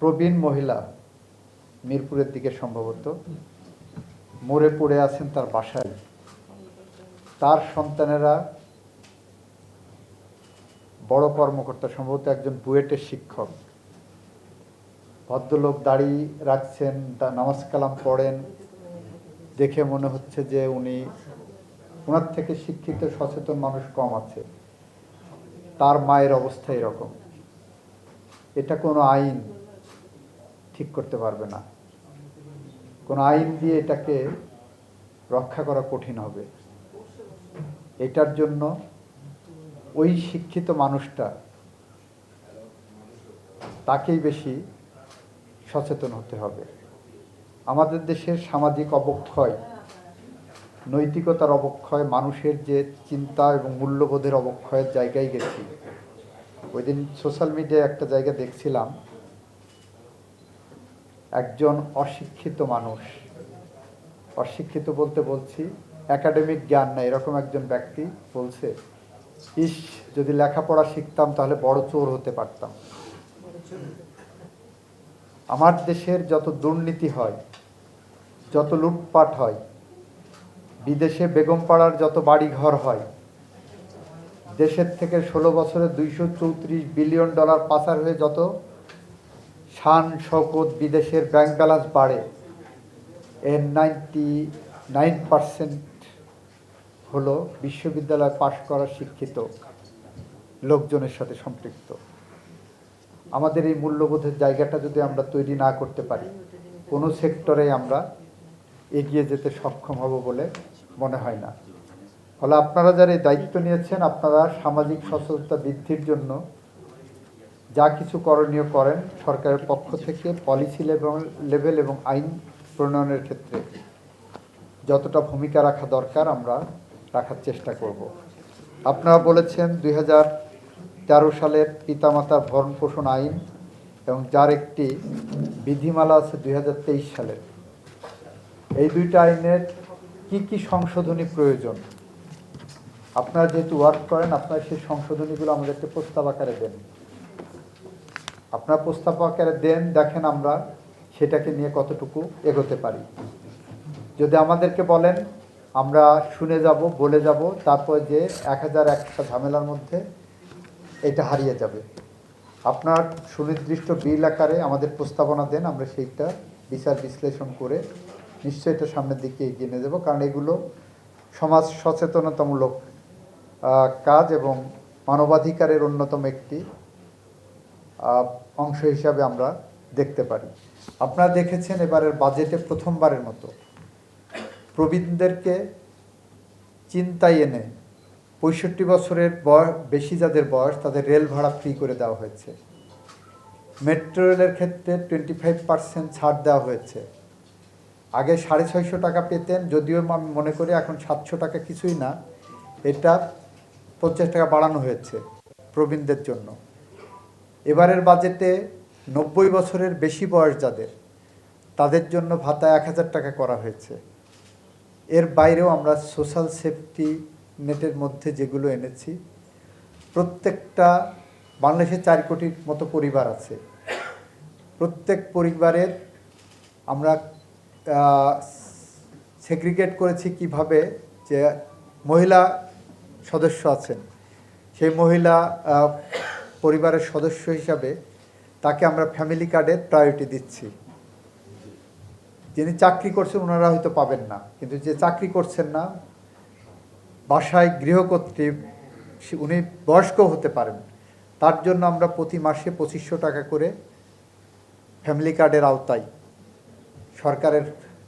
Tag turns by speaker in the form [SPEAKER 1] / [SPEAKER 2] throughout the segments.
[SPEAKER 1] প্রবীণ মহিলা মিরপুরের দিকে সম্ভবত মরে পড়ে আছেন তার বাসায়। তার সন্তানেরা বড় কর্মকর্তা, সম্ভবত একজন বুয়েটের শিক্ষক। ভদ্রলোক দাড়ি রাখছেন, নামাজ কালাম পড়েন, দেখে মনে হচ্ছে যে ওনার থেকে শিক্ষিত সচেতন মানুষ কম আছে। তার মায়ের অবস্থা এরকম। এটা কোনো আইন ঠিক করতে পারবে না। কোনো আইন দিয়ে এটাকে রক্ষা করা কঠিন হবে। এটার জন্য ওই শিক্ষিত মানুষটা তাকেই বেশি সচেতন হতে হবে। আমাদের দেশের সামাজিক অবক্ষয়, নৈতিকতার অবক্ষয়, মানুষের যে চিন্তা এবং মূল্যবোধের অবক্ষয়ের জায়গায় গেছি। ওই দিন সোশ্যাল মিডিয়ায় একটা জায়গা দেখছিলাম, একজন অশিক্ষিত মানুষ, অশিক্ষিত বলছি একাডেমিক জ্ঞান নাই এরকম একজন ব্যক্তি বলছে, যদি লেখাপড়া শিখতাম তাহলে বড় চোর হতে পারতাম। আমার দেশের যত দুর্নীতি হয়, যত লুটপাট হয়, বিদেশে বেগমপাড়ার যত বাড়িঘর হয়, দেশের থেকে 16 বছরে $234 বিলিয়ন পাচার হয়ে যত শান শওকত, বিদেশের ব্যাংক ব্যালেন্স বাড়ে, এর 99% হলো বিশ্ববিদ্যালয় পাশ করা শিক্ষিত লোকজনের সাথে সম্পৃক্ত। আমাদের এই মূল্যবোধের জায়গাটা যদি আমরা তৈরি না করতে পারি, কোনো সেক্টরে আমরা এগিয়ে যেতে সক্ষম হব বলে মনে হয় না। ফলে আপনারা যারা এই দায়িত্ব নিয়েছেন, আপনারা সামাজিক সচেতনতা বৃদ্ধির জন্য যা কিছু করণীয় করেন, সরকারের পক্ষ থেকে পলিসি লেভেল এবং আইন প্রণয়নের ক্ষেত্রে যতটা ভূমিকা রাখা দরকার আমরা রাখার চেষ্টা করব। আপনারা বলেছেন 2013 সালের পিতামাতার ভরণ পোষণ আইন এবং যার একটি বিধিমালা আছে 2023 সালের। এই দুইটা আইনের কি সংশোধনী প্রয়োজন, আপনারা যেহেতু ওয়ার্ক করেন, আপনারা সেই সংশোধনীগুলো আমাদেরকে প্রস্তাব আকারে দেন। আপনারা প্রস্তাব আকারে দেন, দেখেন আমরা সেটাকে নিয়ে কতটুকু এগোতে পারি। যদি আমাদেরকে বলেন, আমরা শুনে যাব, বলে যাব, তারপর যে 1001টা ঝামেলার মধ্যে এটা হারিয়ে যাবে। আপনার সুনির্দিষ্ট বিল আকারে আমাদের প্রস্তাবনা দেন, আমরা সেইটা বিচার বিশ্লেষণ করে নিশ্চয়ই এটা সামনের দিকে এগিয়ে নিয়ে যাব। কারণ এগুলো সমাজ সচেতনতামূলক কাজ এবং মানবাধিকারের অন্যতম একটি অংশ হিসাবে আমরা দেখতে পারি। আপনারা দেখেছেন এবারের বাজেটে প্রথমবারের মতো প্রবীণদেরকে চিন্তায় এনে 65 বছরের বেশি যাদের বয়স, তাদের রেল ভাড়া ফ্রি করে দেওয়া হয়েছে। মেট্রো রেলের ক্ষেত্রে 25% ছাড় দেওয়া হয়েছে। আগে 650 টাকা পেতেন, যদিও আমি মনে করি এখন 700 টাকা কিছুই না, এটা 50 টাকা বাড়ানো হয়েছে প্রবীণদের জন্য। এবারের বাজেটে 90 বছরের বেশি বয়স যাদের, তাদের জন্য ভাতা 1000 টাকা করা হয়েছে। এর বাইরেও আমরা সোশ্যাল সেফটি নেটের মধ্যে যেগুলো এনেছি, প্রত্যেকটা বাংলাদেশে 4 কোটির মতো পরিবার আছে, প্রত্যেক পরিবারের আমরা সেগ্রিগেট করেছি কিভাবে, যে মহিলা সদস্য আছেন, সেই মহিলা পরিবারের সদস্য হিসাবে তাকে আমরা ফ্যামিলি কার্ডের প্রায়োরিটি দিচ্ছি। যিনি চাকরি করছেন ওনারা হয়তো পাবেন না, কিন্তু যে চাকরি করছেন না, বাসায় গৃহকর্ত্রী, উনি বয়স্ক হতে পারেন, তার জন্য আমরা প্রতি মাসে 2500 টাকা করে ফ্যামিলি কার্ডের আওতায় সরকারের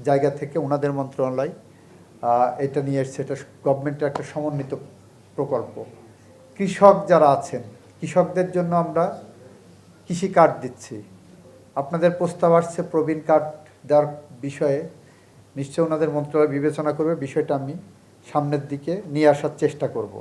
[SPEAKER 1] জায়গা থেকে ওনাদের মন্ত্রণালয় এটা নিয়ে এসছে। এটা গভর্নমেন্টের একটা সমন্বিত প্রকল্প। কৃষক যারা আছেন, কৃষকদের জন্য আমরা কৃষি কার্ড দিচ্ছি। আপনাদের প্রস্তাব আসছে প্রবীণ কার্ড দেওয়ার বিষয়ে, নিশ্চয় ওনাদের মন্ত্রণালয় বিবেচনা করবে। বিষয়টা আমি সামনের দিকে নিয়ে আসার চেষ্টা করব।